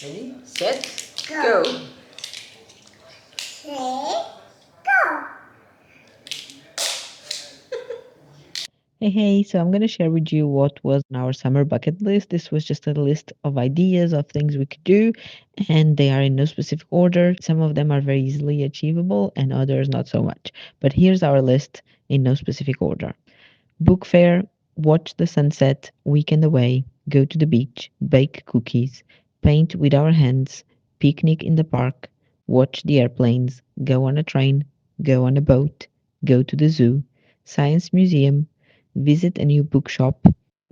Ready, set, go. Hey, so I'm going to share with you what was on our summer bucket list. This was just a list of ideas of things we could do, and they are in no specific order. Some of them are very easily achievable, and others not so much. But here's our list in no specific order: book fair, watch the sunset, weekend away, go to the beach, bake cookies, paint with our hands, picnic in the park, watch the airplanes, go on a train, go on a boat, go to the zoo, science museum, visit a new bookshop,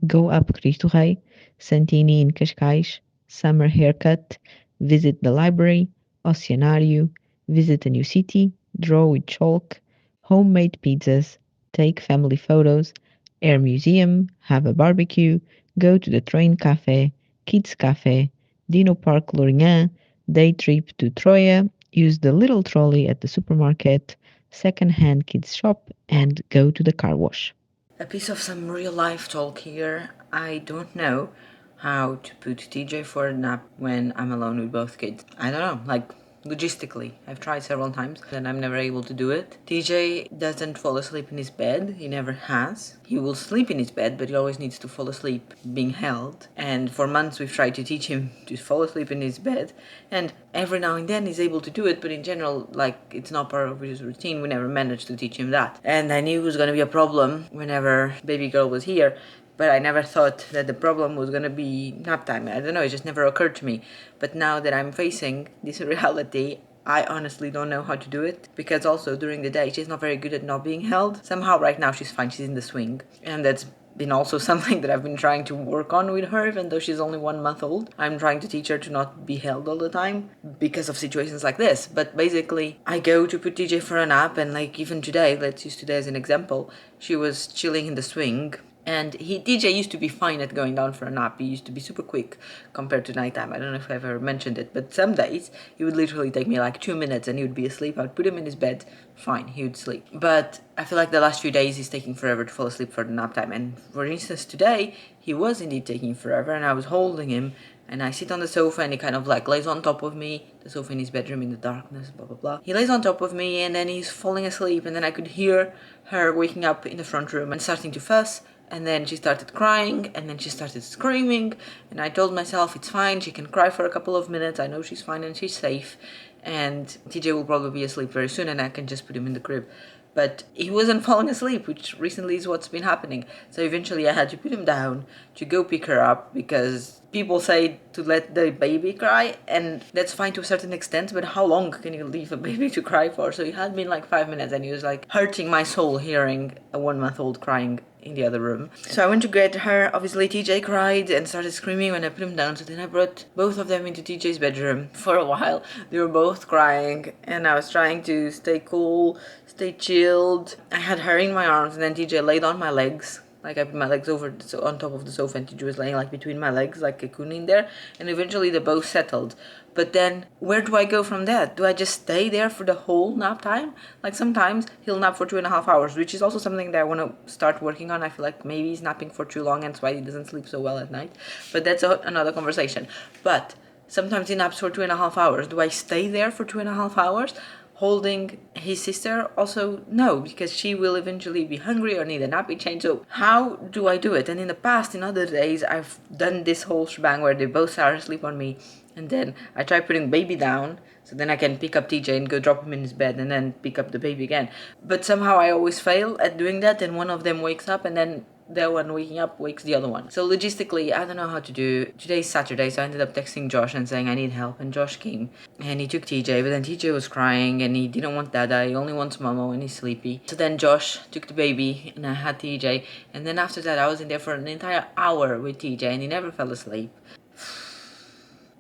go up Cristo Rei, Santini in Cascais, summer haircut, visit the library, Oceanário, visit a new city, draw with chalk, homemade pizzas, take family photos, air museum, have a barbecue, go to the train cafe, kids cafe, Dino Park Lourinhã, day trip to Troia, use the little trolley at the supermarket, second-hand kids shop, and go to the car wash. A piece of some real life talk here. I don't know how to put TJ for a nap when I'm alone with both kids. I don't know, like logistically. I've tried several times and I'm never able to do it. TJ doesn't fall asleep in his bed, he never has. He will sleep in his bed, but he always needs to fall asleep being held. And for months we've tried to teach him to fall asleep in his bed, and every now and then he's able to do it, but in general, like, it's not part of his routine. We never managed to teach him that. And I knew it was going to be a problem whenever baby girl was here, but I never thought that the problem was going to be nap time. I don't know, it just never occurred to me. But now that I'm facing this reality, I honestly don't know how to do it, because also during the day she's not very good at not being held. Somehow right now she's fine, she's in the swing, and that's been also something that I've been trying to work on with her, even though she's only 1 month old. I'm trying to teach her to not be held all the time because of situations like this. But basically, I go to put TJ for a nap, and like even today, let's use today as an example, she was chilling in the swing. And TJ used to be fine at going down for a nap. He used to be super quick compared to nighttime. I don't know if I've ever mentioned it, but some days he would literally take me like 2 minutes and he would be asleep. I would put him in his bed, fine, he would sleep. But I feel like the last few days he's taking forever to fall asleep for the nap time. And for instance, today he was indeed taking forever, and I was holding him, and I sit on the sofa and he kind of like lays on top of me, the sofa in his bedroom in the darkness, blah blah blah. He lays on top of me and then he's falling asleep, and then I could hear her waking up in the front room and starting to fuss. And then she started crying, and then she started screaming, and I told myself it's fine, she can cry for a couple of minutes, I know she's fine and she's safe, and TJ will probably be asleep very soon and I can just put him in the crib. But he wasn't falling asleep, which recently is what's been happening. So eventually I had to put him down to go pick her up, because people say to let the baby cry, and that's fine to a certain extent, but how long can you leave a baby to cry for? So it had been like 5 minutes and he was like hurting my soul hearing a 1 month old crying in the other room. So I went to get her. Obviously TJ cried and started screaming when I put him down, so then I brought both of them into TJ's bedroom. For a while they were both crying and I was trying to stay cool, stay chilled. I had her in my arms and then TJ laid on my legs. Like I put my legs over on top of the sofa and TJ was laying like between my legs, like cocoon in there, and eventually they both settled. But then where do I go from that? Do I just stay there for the whole nap time? Like sometimes he'll nap for 2.5 hours, which is also something that I want to start working on. I feel like maybe he's napping for too long and that's why he doesn't sleep so well at night. But that's another conversation. But sometimes he naps for 2.5 hours. Do I stay there for 2.5 hours? Holding his sister? Also no, because she will eventually be hungry or need a nappy change. So how do I do it? And in the past, in other days, I've done this whole shebang where they both are asleep on me, and then I try putting baby down, so then I can pick up TJ and go drop him in his bed and then pick up the baby again. But somehow I always fail at doing that, and one of them wakes up and then the one waking up wakes the other one. So logistically, I don't know how to do. Today's Saturday, so I ended up texting Josh and saying I need help, and Josh came and he took TJ, but then TJ was crying and he didn't want Dada, he only wants Momo and he's sleepy. So then Josh took the baby and I had TJ, and then after that I was in there for an entire hour with TJ and he never fell asleep.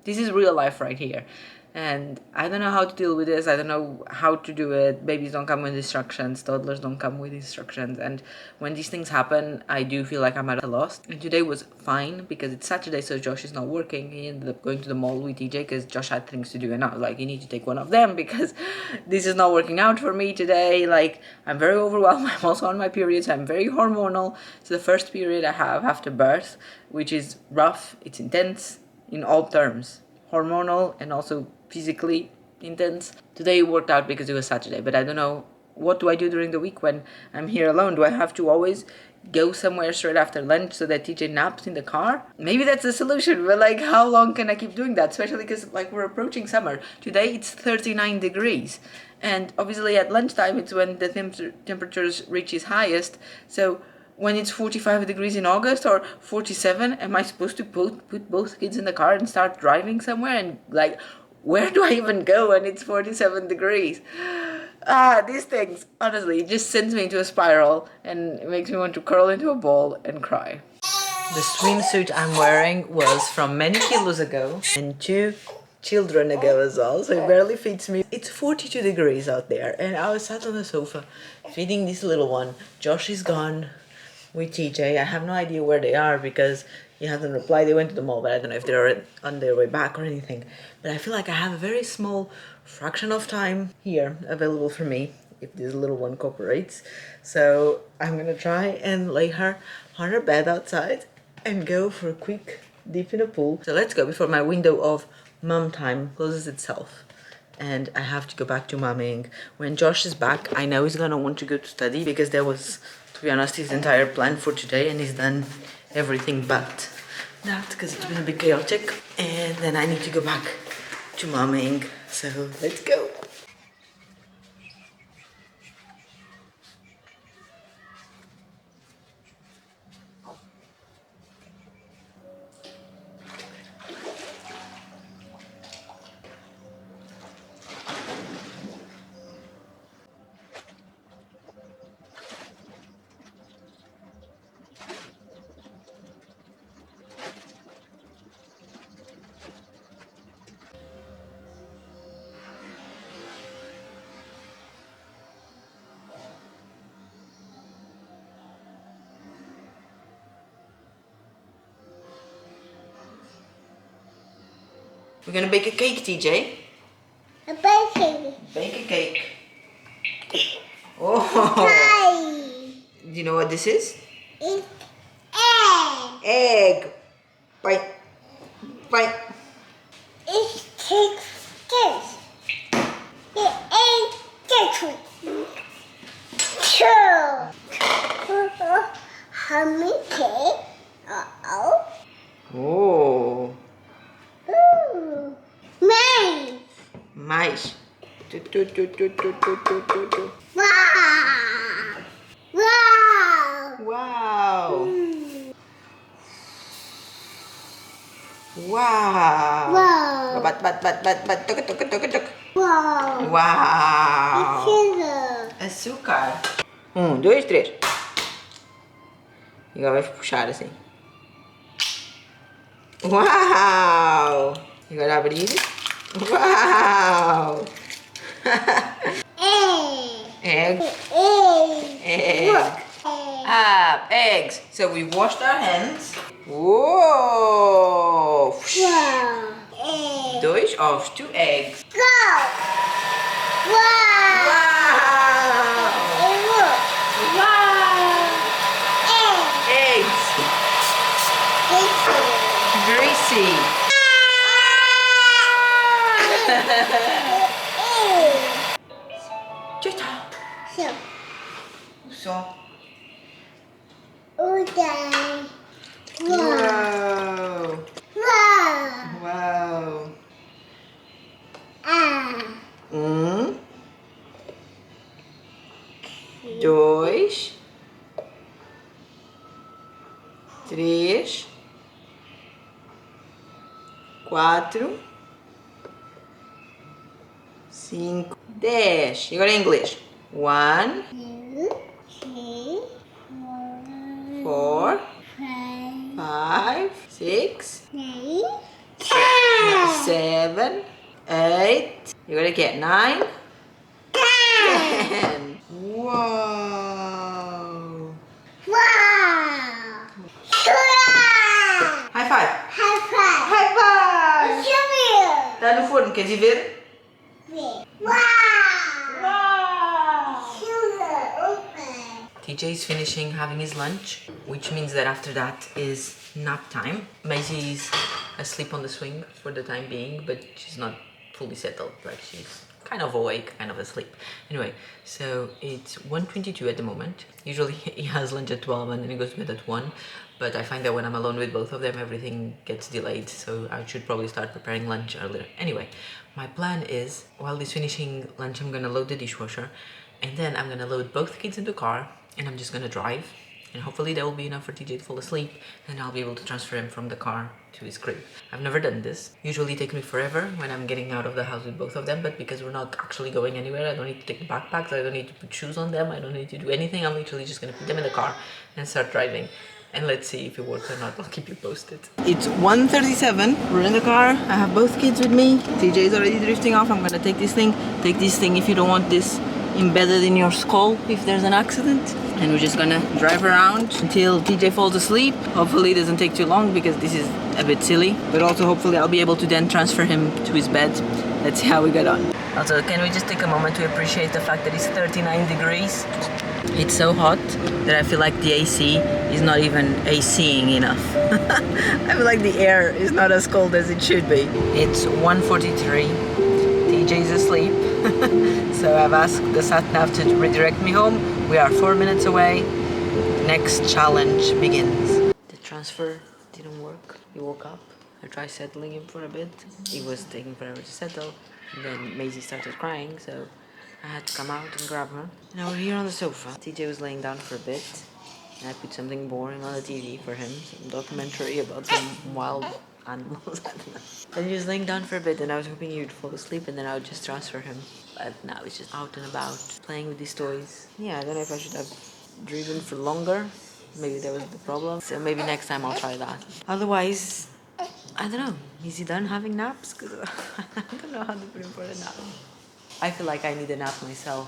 This is real life right here. And I don't know how to deal with this. I don't know how to do it. Babies don't come with instructions. Toddlers don't come with instructions. And when these things happen, I do feel like I'm at a loss. And today was fine because it's Saturday, so Josh is not working. He ended up going to the mall with TJ because Josh had things to do. And I was like, you need to take one of them because this is not working out for me today. Like, I'm very overwhelmed. I'm also on my periods. I'm very hormonal. So the first period I have after birth, which is rough, it's intense in all terms. hormonal and also physically intense. Today it worked out because it was Saturday, but I don't know, what do I do during the week when I'm here alone? Do I have to always go somewhere straight after lunch so that TJ naps in the car? Maybe that's the solution, but like, how long can I keep doing that? Especially because like we're approaching summer. Today it's 39 degrees, and obviously at lunchtime it's when the temperatures reach its highest. So when it's 45 degrees in August or 47, am I supposed to put both kids in the car and start driving somewhere? And like, where do I even go when it's 47 degrees? These things, honestly, it just sends me into a spiral and it makes me want to curl into a ball and cry. The swimsuit I'm wearing was from many kilos ago and 2 children ago as well, so it barely fits me. It's 42 degrees out there and I was sat on the sofa feeding this little one. Josh is gone with TJ. I have no idea where they are because he hasn't replied. They went to the mall, but I don't know if they're on their way back or anything. But I feel like I have a very small fraction of time here available for me if this little one cooperates. So I'm gonna try and lay her on her bed outside and go for a quick dip in the pool. So let's go before my window of mom time closes itself. And I have to go back to momming. When Josh is back, I know he's gonna want to go to study because there was, to be honest, his entire plan for today, and he's done everything but that because it's been a bit chaotic. And then I need to go back to momming. So let's go. We're gonna bake a cake, TJ. A baking. Bake a cake. Oh! Pie. Do you know what this is? It's egg. Egg. Bite. Bite. It takes this. It ain't this one. Two. Honey cake. Uh-oh. Oh. Ooh. Nice. Mais. Tu, tu, tu, tu, tu, tu, tu, tu, tu. Wow. Wow. Wow. Mm. Wow. Wow. Bat. Tuk, tuk, tuk, tuk. Wow. Wow. Sugar. Açúcar. 1, 2, 3. E agora vai puxar assim. Uau! E agora abrir. Uau! Egg. Egg. Egg. Egg. Look. Eggs. So we washed our hands. Whoa! Wow. Egg. 2 ovos, 2 eggs. Go. Wow. Wow! And look. Wow. Egg. Eggs. Egg. Greasy. Tchau. So, Só. okay. Wow. Wow! Wow. Wow! Ah. 1, 2, 3, 4, 5, 10. E agora em inglês. 1, 2, 3, 4, 5, 5, 6, 9, 7, 8. E agora aqui é 9, 10. Uau! Wow. Sugar. High five! High five. High five! Sugar. Tá no forno, queres ir ver? Wow. Sugar. Open. TJ is finishing having his lunch, which means that after that is nap time. Maisie's asleep on the swing for the time being, but she's not fully settled. Like she's kind of awake, kind of asleep. Anyway, so it's 1:22 at the moment. Usually he has lunch at 12 and then he goes to bed at 1. But I find that when I'm alone with both of them, everything gets delayed. So I should probably start preparing lunch earlier. Anyway, my plan is, while he's finishing lunch, I'm gonna load the dishwasher. And then I'm gonna load both kids in the car and I'm just gonna drive. And hopefully that will be enough for TJ to fall asleep. And I'll be able to transfer him from the car to his crib. I've never done this. Usually it takes me forever when I'm getting out of the house with both of them. But because we're not actually going anywhere, I don't need to take backpacks. I don't need to put shoes on them. I don't need to do anything. I'm literally just gonna put them in the car and start driving. And let's see if it works or not. I'll keep you posted. It's 1:37. We're in the car. I have both kids with me. TJ is already drifting off. I'm gonna take this thing. Take this thing if you don't want this embedded in your skull if there's an accident. And we're just gonna drive around until TJ falls asleep. Hopefully it doesn't take too long because this is a bit silly. But also hopefully I'll be able to then transfer him to his bed. Let's see how we get on. Also, can we just take a moment to appreciate the fact that it's 39 degrees? It's so hot that I feel like the AC is not even ACing enough. I feel like the air is not as cold as it should be. It's 1:43. TJ's asleep. So I've asked the sat-nav to redirect me home. We are 4 minutes away. Next challenge begins. The transfer didn't work. He woke up. I tried settling him for a bit. He was taking forever to settle. And then Maisie started crying, so I had to come out and grab her. Now we're here on the sofa. TJ was laying down for a bit. And I put something boring on the TV for him. Some documentary about some wild animals. I don't know. And he was laying down for a bit and I was hoping he would fall asleep and then I would just transfer him. But now he's just out and about, playing with these toys. Yeah, I don't know if I should have driven for longer. Maybe that was the problem. So maybe next time I'll try that. Otherwise, I don't know. Is he done having naps? Because I don't know how to put him for a nap. I feel like I need a nap myself.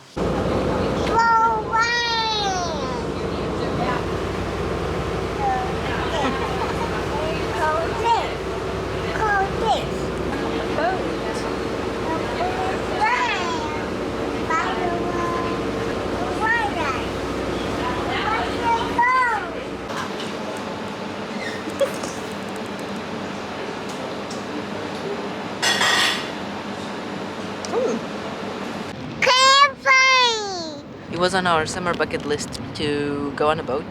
It was on our summer bucket list to go on a boat,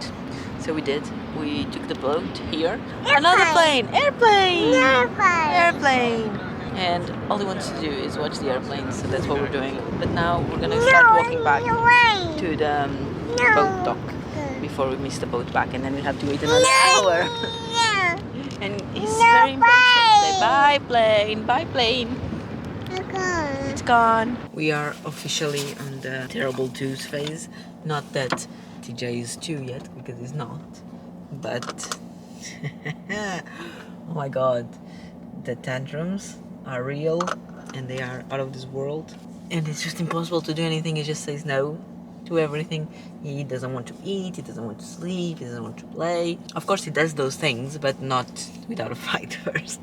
so we did. We took the boat here. Another plane! Airplane! Airplane! And all he wants to do is watch the airplanes, so that's what we're doing. But now we're gonna start walking back to the boat dock before we miss the boat back, and then we have to wait another hour. And he's very impatient. Say bye, plane! Bye, plane! It's gone. We are officially on the terrible twos phase. Not that TJ is 2 yet, because he's not. But oh my god, the tantrums are real and they are out of this world. And it's just impossible to do anything. He just says no to everything. He doesn't want to eat, he doesn't want to sleep, he doesn't want to play. Of course he does those things, but not without a fight first.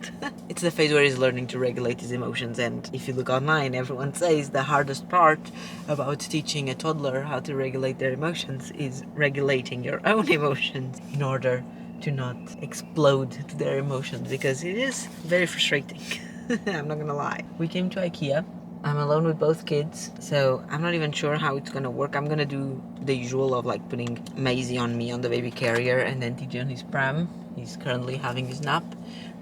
It's the phase where he's learning to regulate his emotions, and if you look online, everyone says the hardest part about teaching a toddler how to regulate their emotions is regulating your own emotions in order to not explode to their emotions, because it is very frustrating. I'm not gonna lie. We came to IKEA. I'm alone with both kids, so I'm not even sure how it's gonna work. I'm gonna do the usual of like putting Maisie on me on the baby carrier and then TJ on his pram. He's currently having his nap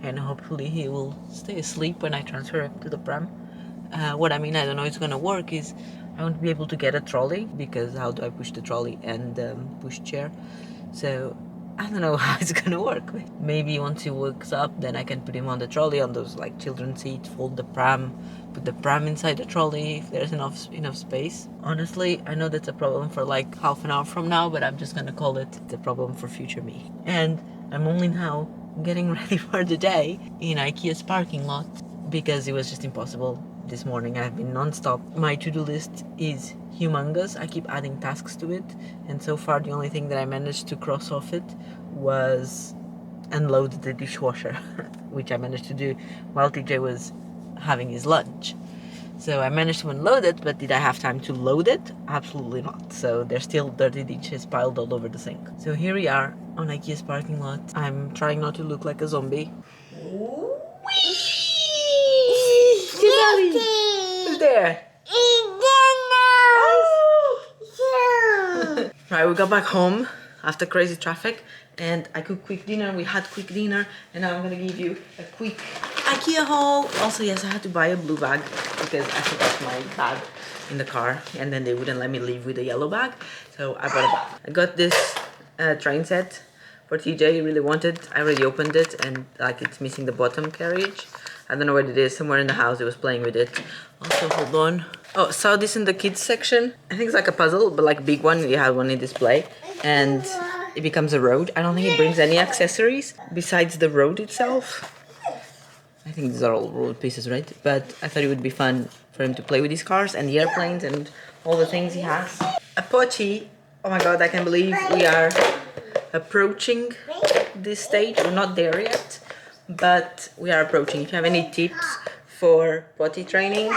and hopefully he will stay asleep when I transfer him to the pram. What I don't know it's gonna work is I won't be able to get a trolley, because how do I push the trolley and push chair? So I don't know how it's gonna work. Maybe once he wakes up, then I can put him on the trolley, on those like children's seats, fold the pram, put the pram inside the trolley if there's enough space. Honestly, I know that's a problem for like half an hour from now, but I'm just gonna call it the problem for future me. And I'm only now getting ready for the day in IKEA's parking lot, because it was just impossible. This morning I've been non-stop. My to-do list is humongous. I keep adding tasks to it, and so far the only thing that I managed to cross off it was unload the dishwasher, which I managed to do while TJ was having his lunch. So I managed to unload it, but did I have time to load it? Absolutely not. So there's still dirty dishes piled all over the sink. So here we are on IKEA's parking lot. I'm trying not to look like a zombie. Right, we got back home after crazy traffic and I cooked quick dinner. We had quick dinner and now I'm gonna give you a quick IKEA haul. Also, yes, I had to buy a blue bag because I forgot my bag in the car and then they wouldn't let me leave with a yellow bag. So I bought a bag. I got this train set for TJ. He really wanted. I already opened it and like it's missing the bottom carriage. I don't know what it is. Somewhere in the house he was playing with it. Also, hold on. Oh, saw this in the kids section. I think it's like a puzzle, but like a big one. You have one in display and it becomes a road. I don't think it brings any accessories besides the road itself. I think these are all road pieces, right? But I thought it would be fun for him to play with these cars and the airplanes and all the things he has. A potty. Oh my god, I can't believe we are approaching this stage. We're not there yet, but we are approaching. If you have any tips for potty training,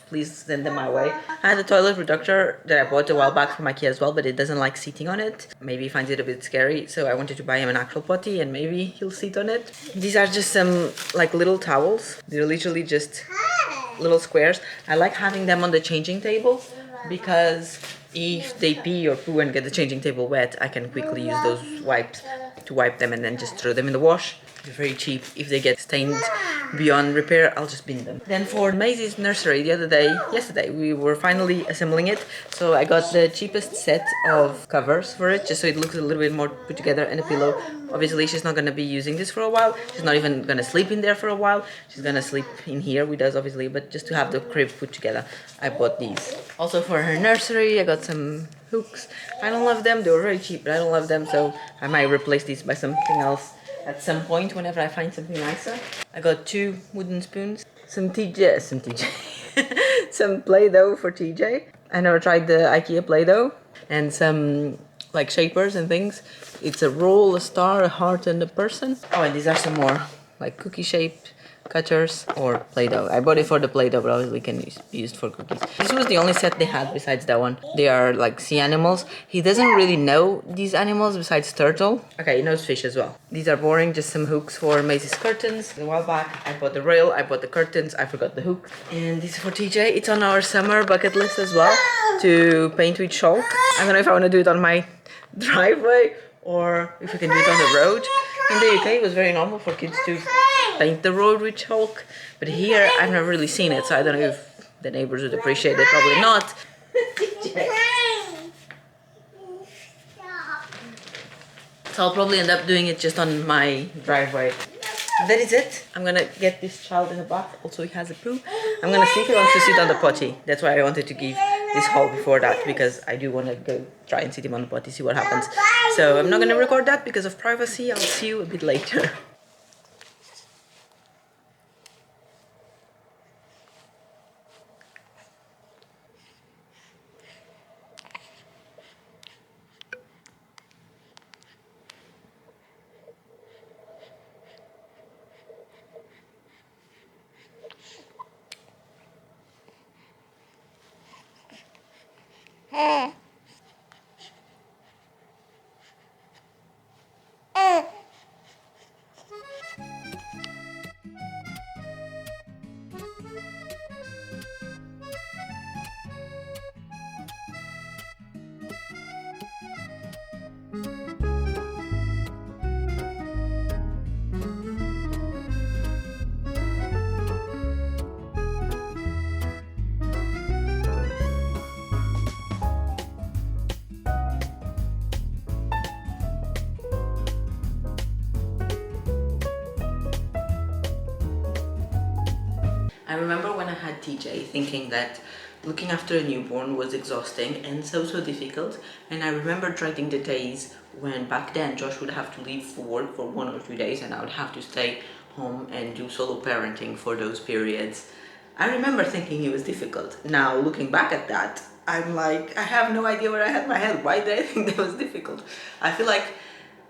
please send them my way. I had a toilet reductor that I bought a while back from IKEA as well, but it doesn't like sitting on it. Maybe he finds it a bit scary, so I wanted to buy him an actual potty and maybe he'll sit on it. These are just some like little towels. They're literally just little squares. I like having them on the changing table because if they pee or poo and get the changing table wet, I can quickly use those wipes to wipe them and then just throw them in the wash. They're very cheap. If they get stained beyond repair, I'll just bin them. Then for Maisie's nursery yesterday, we were finally assembling it. So I got the cheapest set of covers for it, just so it looks a little bit more put together, and a pillow. Obviously, she's not gonna be using this for a while. She's not even gonna sleep in there for a while. She's gonna sleep in here with us, obviously, but just to have the crib put together, I bought these. Also for her nursery, I got some hooks. I don't love them. They were very cheap, but I don't love them, so I might replace these by something else at some point whenever I find something nicer. I got 2 wooden spoons, some Play-Doh for TJ. I never tried the IKEA Play-Doh, and some like shapers and things. It's a roll, a star, a heart, and a person. Oh, and these are some more like cookie shaped cutters or Play-Doh. I bought it for the Play-Doh, but obviously can be used for cookies. This was the only set they had besides that one. They are like sea animals. He doesn't really know these animals besides turtle. Okay, he knows fish as well. These are boring, just some hooks for Maisie's curtains. A while back, I bought the rail, I bought the curtains, I forgot the hook. And this is for TJ. It's on our summer bucket list as well, to paint with chalk. I don't know if I want to do it on my driveway or if we can do it on the road. In the UK, it was very normal for kids to paint the road with chalk, but here I've never really seen it, so I don't know if the neighbors would appreciate it. Probably not. So I'll probably end up doing it just on my driveway. That is it. I'm gonna get this child in a bath. Also, he has a poo. I'm gonna see if he wants to sit on the potty. That's why I wanted to give this haul before that, because I do want to go try and sit him on the potty, see what happens. So I'm not gonna record that because of privacy. I'll see you a bit later. I remember when I had TJ thinking that looking after a newborn was exhausting and so difficult, and I remember dreading the days when back then Josh would have to leave for work for 1 or 2 days and I would have to stay home and do solo parenting for those periods. I remember thinking it was difficult. Now looking back at that, I'm like, I have no idea where I had my head. Why did I think that was difficult? I feel like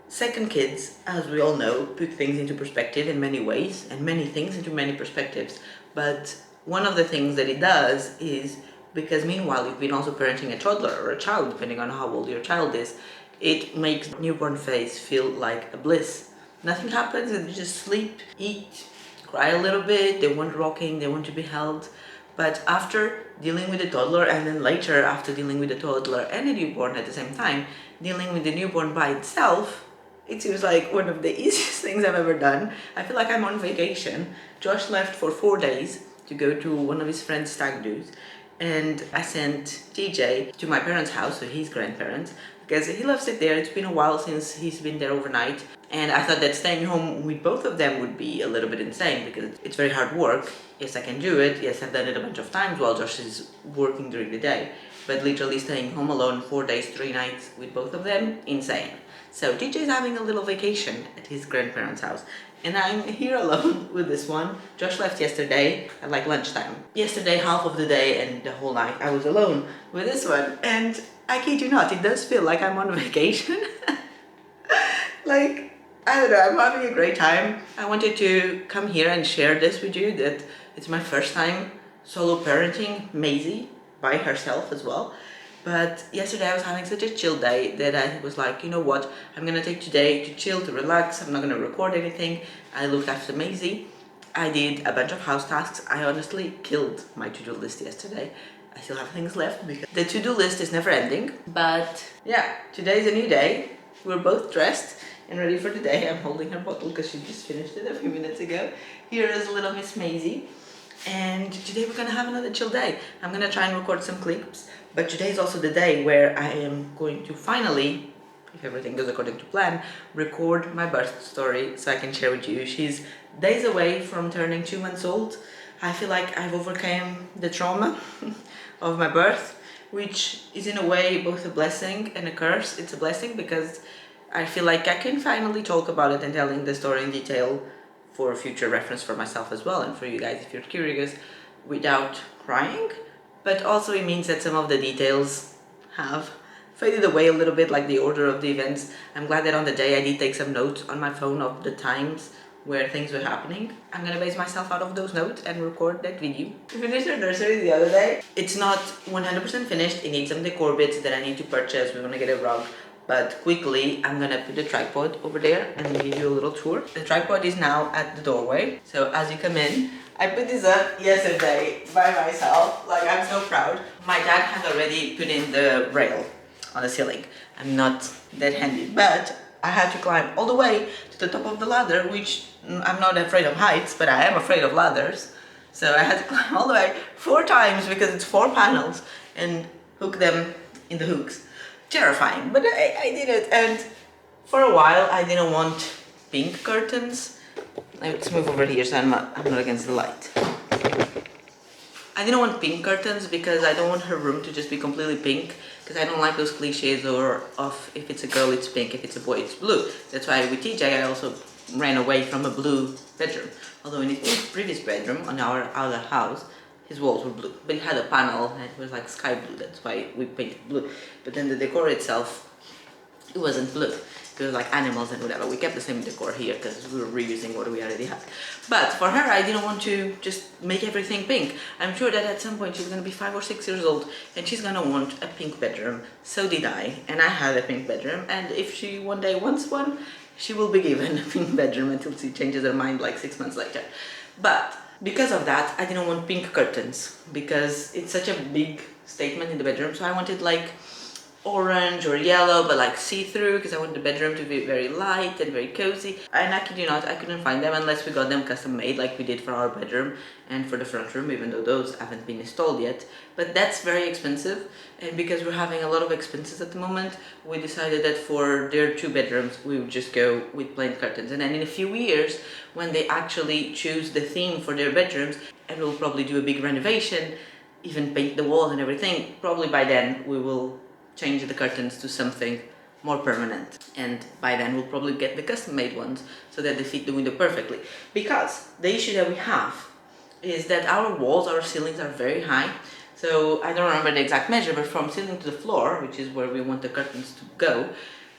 second kids, as we all know, put things into perspective in many ways and many things into many perspectives. But one of the things that it does is, because meanwhile you've been also parenting a toddler or a child, depending on how old your child is, it makes newborn phase feel like a bliss. Nothing happens, they just sleep, eat, cry a little bit, they want rocking, they want to be held. But after dealing with the toddler, and then later after dealing with the toddler and the newborn at the same time, dealing with the newborn by itself, it seems like one of the easiest things I've ever done. I feel like I'm on vacation. Josh left for 4 days to go to one of his friend's stag do's, and I sent TJ to my parents' house, so his grandparents, because he loves it there. It's been a while since he's been there overnight, and I thought that staying home with both of them would be a little bit insane because it's very hard work. Yes, I can do it. Yes, I've done it a bunch of times while Josh is working during the day, but literally staying home alone 4 days, 3 nights with both of them, insane. So TJ is having a little vacation at his grandparents' house, and I'm here alone with this one. Josh left yesterday at like lunchtime. Yesterday, half of the day and the whole night, I was alone with this one, and I kid you not, it does feel like I'm on vacation. Like, I don't know, I'm having a great time. I wanted to come here and share this with you, that it's my first time solo parenting Maisie by herself as well. But yesterday I was having such a chill day that I was like, you know what, I'm gonna take today to chill, to relax. I'm not gonna record anything. I looked after Maisie. I did a bunch of house tasks. I honestly killed my to-do list yesterday. I still have things left because the to-do list is never ending. But yeah, today's a new day. We're both dressed and ready for the day. I'm holding her bottle because she just finished it a few minutes ago. Here is little Miss Maisie. And today we're gonna have another chill day. I'm gonna try and record some clips, but today is also the day where I am going to finally, if everything goes according to plan, record my birth story so I can share with you. She's days away from turning 2 months old. I feel like I've overcome the trauma of my birth, which is in a way both a blessing and a curse. It's a blessing because I feel like I can finally talk about it and telling the story in detail for future reference for myself as well, and for you guys if you're curious, without crying. But also it means that some of the details have faded away a little bit, like the order of the events. I'm glad that on the day I did take some notes on my phone of the times where things were happening. I'm gonna base myself out of those notes and record that video. We finished our nursery the other day. It's not 100% finished. It needs some decor bits that I need to purchase. We're gonna get a rug. But quickly, I'm gonna put the tripod over there and give you a little tour. The tripod is now at the doorway. So as you come in, I put this up yesterday by myself. Like, I'm so proud. My dad has already put in the rail on the ceiling. I'm not that handy, but I had to climb all the way to the top of the ladder, which I'm not afraid of heights, but I am afraid of ladders. So I had to climb all the way 4 times because it's 4 panels and hook them in the hooks. Terrifying, but I did it. And for a while I didn't want pink curtains. Let's move over here so I'm not against the light. I didn't want pink curtains because I don't want her room to just be completely pink, because I don't like those cliches or of if it's a girl it's pink, if it's a boy it's blue. That's why with TJ I also ran away from a blue bedroom. Although in his previous bedroom on our other house, his walls were blue, but he had a panel and it was like sky blue. That's why we painted blue. But then the decor itself, it wasn't blue. It was like animals and whatever. We kept the same decor here because we were reusing what we already had. But for her, I didn't want to just make everything pink. I'm sure that at some point she's gonna be 5 or 6 years old and she's gonna want a pink bedroom. So did I, and I had a pink bedroom. And if she one day wants one, she will be given a pink bedroom until she changes her mind like 6 months later. But because of that, I didn't want pink curtains because it's such a big statement in the bedroom. So I wanted like orange or yellow, but like see-through, because I wanted the bedroom to be very light and very cozy. And I kid you not, I couldn't find them unless we got them custom made like we did for our bedroom and for the front room, even though those haven't been installed yet. But that's very expensive, and because we're having a lot of expenses at the moment, we decided that for their 2 bedrooms we would just go with plain curtains. And then in a few years, when they actually choose the theme for their bedrooms, and we'll probably do a big renovation, even paint the walls and everything, probably by then we will change the curtains to something more permanent, and by then we'll probably get the custom made ones so that they fit the window perfectly. Because the issue that we have is that our walls, our ceilings are very high. So I don't remember the exact measure, but from ceiling to the floor, which is where we want the curtains to go,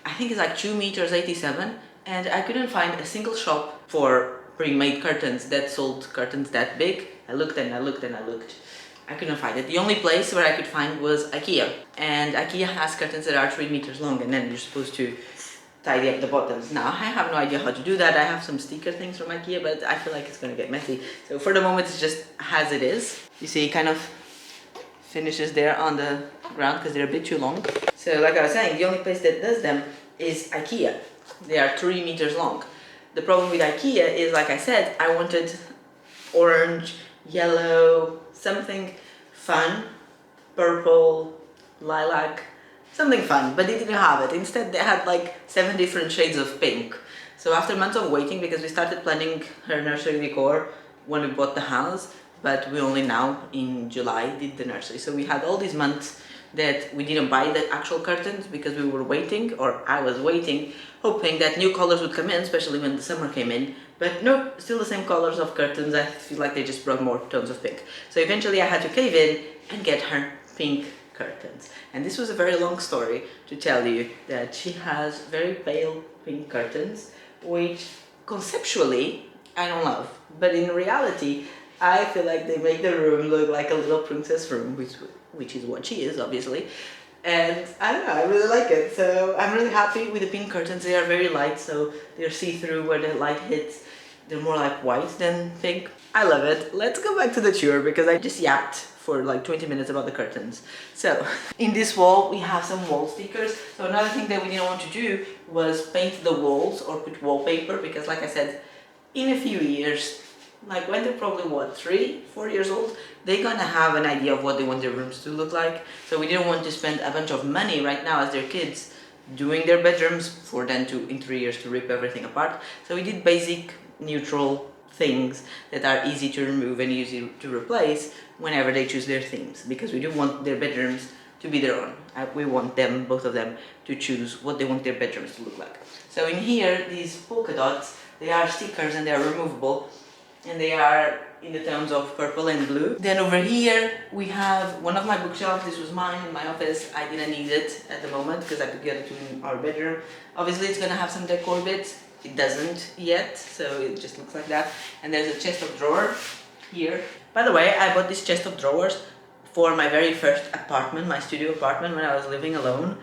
I think it's like 2 meters 87, and I couldn't find a single shop for pre-made curtains that sold curtains that big. I looked and I looked and I looked. I couldn't find it. The only place where I could find was IKEA. And IKEA has curtains that are 3 meters long, and then you're supposed to tidy up the bottoms. Now, I have no idea how to do that. I have some sticker things from IKEA, but I feel like it's gonna get messy. So for the moment, it's just as it is. You see, it kind of finishes there on the ground because they're a bit too long. So like I was saying, the only place that does them is IKEA. They are 3 meters long. The problem with IKEA is, like I said, I wanted orange, yellow, something fun, purple, lilac, something fun, but they didn't have it. Instead, they had like 7 different shades of pink. So after months of waiting, because we started planning her nursery decor when we bought the house, but we only now in July did the nursery. So we had all these months that we didn't buy the actual curtains because we were waiting, or I was waiting, hoping that new colors would come in, especially when the summer came in. But no, still the same colors of curtains. I feel like they just brought more tones of pink. So eventually I had to cave in and get her pink curtains. And this was a very long story to tell you that she has very pale pink curtains, which conceptually I don't love, but in reality I feel like they make the room look like a little princess room, which is what she is, obviously. And I don't know, I really like it. So I'm really happy with the pink curtains. They are very light, so they're see-through where the light hits. They're more like white than pink. I love it. Let's go back to the tour because I just yapped for like 20 minutes about the curtains. So in this wall we have some wall stickers. So another thing that we didn't want to do was paint the walls or put wallpaper, because like I said, in a few years, like when they're probably what, 3-4 years old, they're gonna have an idea of what they want their rooms to look like. So we didn't want to spend a bunch of money right now as their kids doing their bedrooms for them to in 3 years to rip everything apart. So we did basic neutral things that are easy to remove and easy to replace whenever they choose their themes, because we do want their bedrooms to be their own. We want them, both of them, to choose what they want their bedrooms to look like. So in here, these polka dots, they are stickers and they are removable, and they are in the tones of purple and blue. Then over here we have one of my bookshelves. This was mine in my office. I didn't need it at the moment because I could get it in our bedroom. Obviously it's gonna have some decor bits. It doesn't yet, so it just looks like that. And there's a chest of drawers here. By the way, I bought this chest of drawers for my very first apartment, my studio apartment, when I was living alone.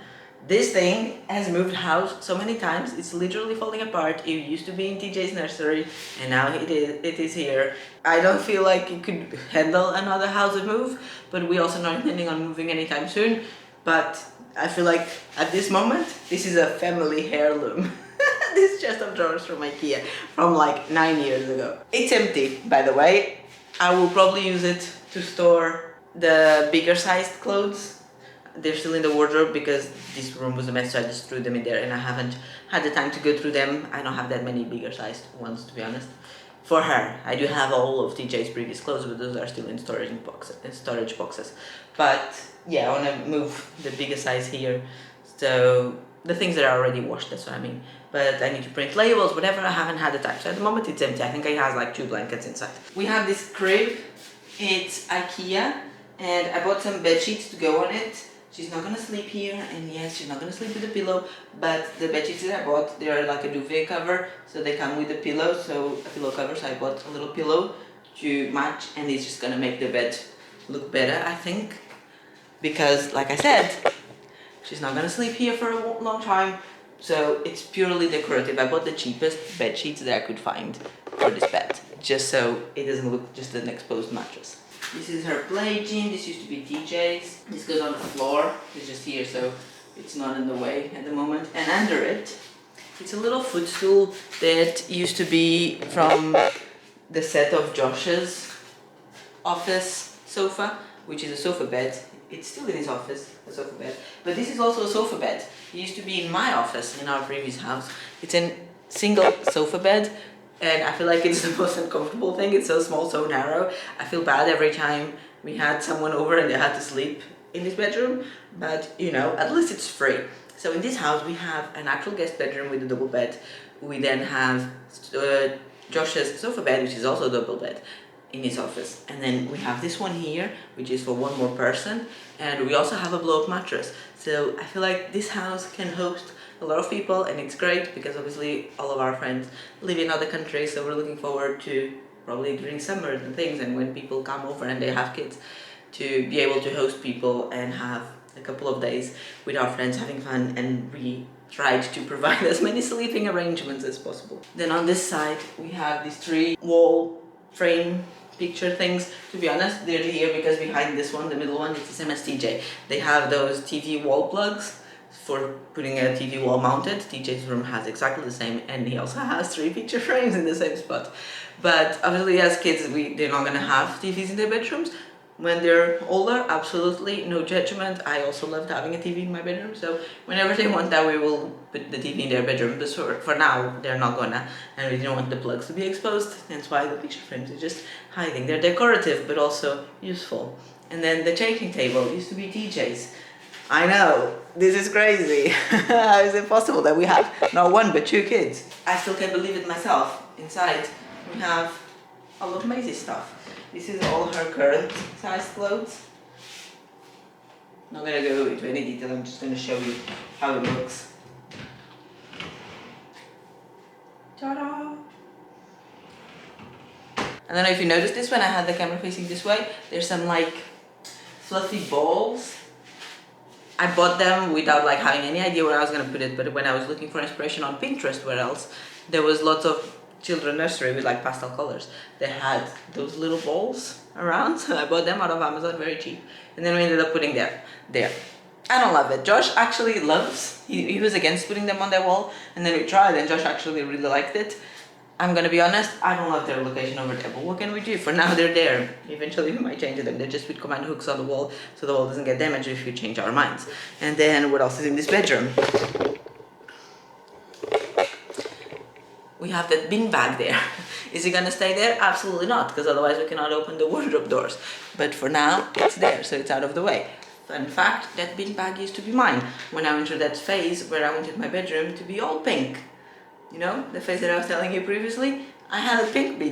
This thing has moved house so many times, it's literally falling apart. It used to be in TJ's nursery and now it is here. I don't feel like it could handle another house move, but we also not intending on moving anytime soon. But I feel like at this moment, this is a family heirloom. This chest of drawers from IKEA from like 9 years ago. It's empty, by the way. I will probably use it to store the bigger sized clothes. They're still in the wardrobe because this room was a mess, so I just threw them in there and I haven't had the time to go through them. I don't have that many bigger sized ones, to be honest. For her, I do have all of TJ's previous clothes, but those are still in storage boxes. But yeah, I want to move the bigger size here. So the things that are already washed, that's what I mean. But I need to print labels, whatever, I haven't had the time. So at the moment it's empty. I think it has like 2 blankets inside. We have this crib. It's IKEA and I bought some bed sheets to go on it. She's not gonna sleep here, and yes, she's not gonna sleep with a pillow, but the bed sheets that I bought, they are like a duvet cover, so they come with a pillow, so a pillow cover, so I bought a little pillow to match, and it's just gonna make the bed look better, I think, because like I said, she's not gonna sleep here for a long time, so it's purely decorative. I bought the cheapest bed sheets that I could find for this bed, just so it doesn't look just an exposed mattress. This is her play gym. This used to be TJ's. This goes on the floor. It's just here, so it's not in the way at the moment. And under it, it's a little footstool that used to be from the set of Josh's office sofa, which is a sofa bed. It's still in his office, a sofa bed. But this is also a sofa bed. It used to be in my office in our previous house. It's a single sofa bed. And I feel like it's the most uncomfortable thing. It's so small, so narrow. I feel bad every time we had someone over and they had to sleep in this bedroom. But, you know, at least it's free. So in this house, we have an actual guest bedroom with a double bed. We then have Josh's sofa bed, which is also a double bed, in his office. And then we have this one here, which is for one more person. And we also have a blow-up mattress. So I feel like this house can host a lot of people, and it's great because obviously all of our friends live in other countries, so we're looking forward to probably during summers and things, and when people come over and they have kids, to be able to host people and have a couple of days with our friends having fun, and we tried to provide as many sleeping arrangements as possible. Then on this side we have these 3 wall frame picture things. To be honest, they're here because behind this one, the middle one, it's the same as TJ. They have those TV wall plugs for putting a TV wall mounted. TJ's room has exactly the same, and he also has 3 picture frames in the same spot. But obviously as kids, they're not gonna have TVs in their bedrooms. When they're older, absolutely no judgment. I also loved having a TV in my bedroom, so whenever they want that, we will put the TV in their bedroom. But for now, they're not gonna, and we don't want the plugs to be exposed. That's why the picture frames are just hiding. They're decorative, but also useful. And then the changing table used to be TJ's. I know, this is crazy. How is it possible that we have not 1 but 2 kids? I still can't believe it myself. Inside, we have a lot of Maisie stuff. This is all her current size clothes. Not gonna go into any detail, I'm just gonna show you how it looks. Ta-da! I don't know if you noticed this when I had the camera facing this way. There's some like fluffy balls. I bought them without like having any idea where I was gonna put it, but when I was looking for inspiration on Pinterest, where else, there was lots of children nursery with like pastel colors. They had those little balls around, so I bought them out of Amazon very cheap, and then we ended up putting them there. I don't love it. Josh actually loves, he was against putting them on their wall, and then we tried and Josh actually really liked it. I'm gonna be honest, I don't love their location over there, but what can we do? For now they're there. Eventually we might change them. They're just with command hooks on the wall, so the wall doesn't get damaged if we change our minds. And then what else is in this bedroom? We have that bin bag there. Is it gonna stay there? Absolutely not, because otherwise we cannot open the wardrobe doors. But for now, it's there, so it's out of the way. Fun fact, that bin bag used to be mine when I went through that phase where I wanted my bedroom to be all pink. You know, the phase that I was telling you previously? I had a pink a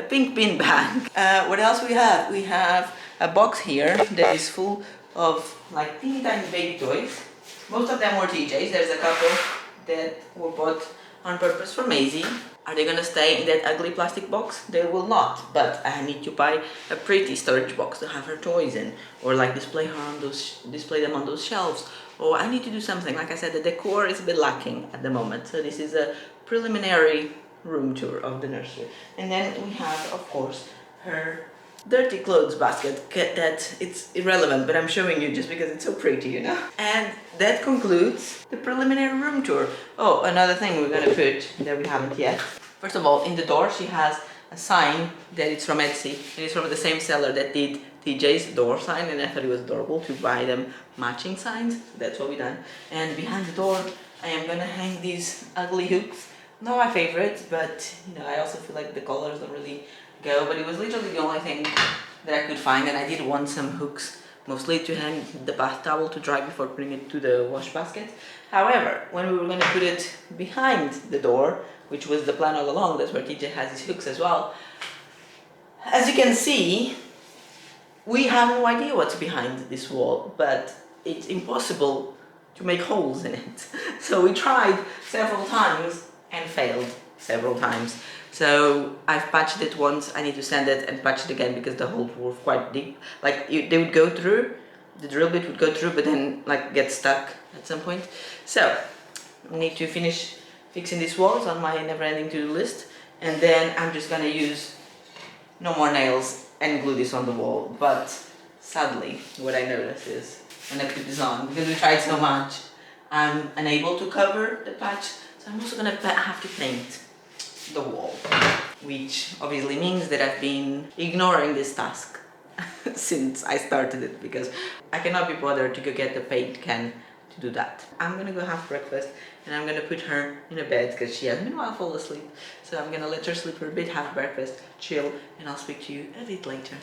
pink bin bag. What else we have? We have a box here that is full of like teeny tiny baby toys. Most of them were TJ's. There's a couple that were bought on purpose for Maisie. Are they gonna stay in that ugly plastic box? They will not, but I need to buy a pretty storage box to have her toys in, or like display them on those shelves. Or I need to do something. Like I said, the decor is a bit lacking at the moment, so this is a preliminary room tour of the nursery. And then we have, of course, her dirty clothes basket that it's irrelevant, but I'm showing you just because it's so pretty, you know. And that concludes the preliminary room tour. Oh, another thing we're gonna put that we haven't yet. First of all, in the door she has a sign that it's from Etsy, and it's from the same seller that did TJ's door sign, and I thought it was adorable to buy them matching signs, so that's what we done. And behind the door I am gonna hang these ugly hooks. Not my favorite, but you know, I also feel like the colors don't really go, but it was literally the only thing that I could find, and I did want some hooks, mostly to hang the bath towel to dry before putting it to the wash basket. However, when we were going to put it behind the door, which was the plan all along, that's where TJ has his hooks as well, as you can see, we have no idea what's behind this wall, but it's impossible to make holes in it. So we tried several times and failed several times. So I've patched it once, I need to sand it and patch it again because the holes were quite deep. Like they would go through, the drill bit would go through, but then like get stuck at some point. So I need to finish fixing these walls on my never-ending to-do list, and then I'm just gonna use no more nails and glue this on the wall. But sadly, what I noticed is when I put this on, because we tried so much, I'm unable to cover the patch, so I'm also gonna have to paint the wall, which obviously means that I've been ignoring this task since I started it, because I cannot be bothered to go get the paint can to do that. I'm gonna go have breakfast and I'm gonna put her in a bed because she has meanwhile fallen asleep, so I'm gonna let her sleep for a bit, have breakfast, chill, and I'll speak to you a bit later.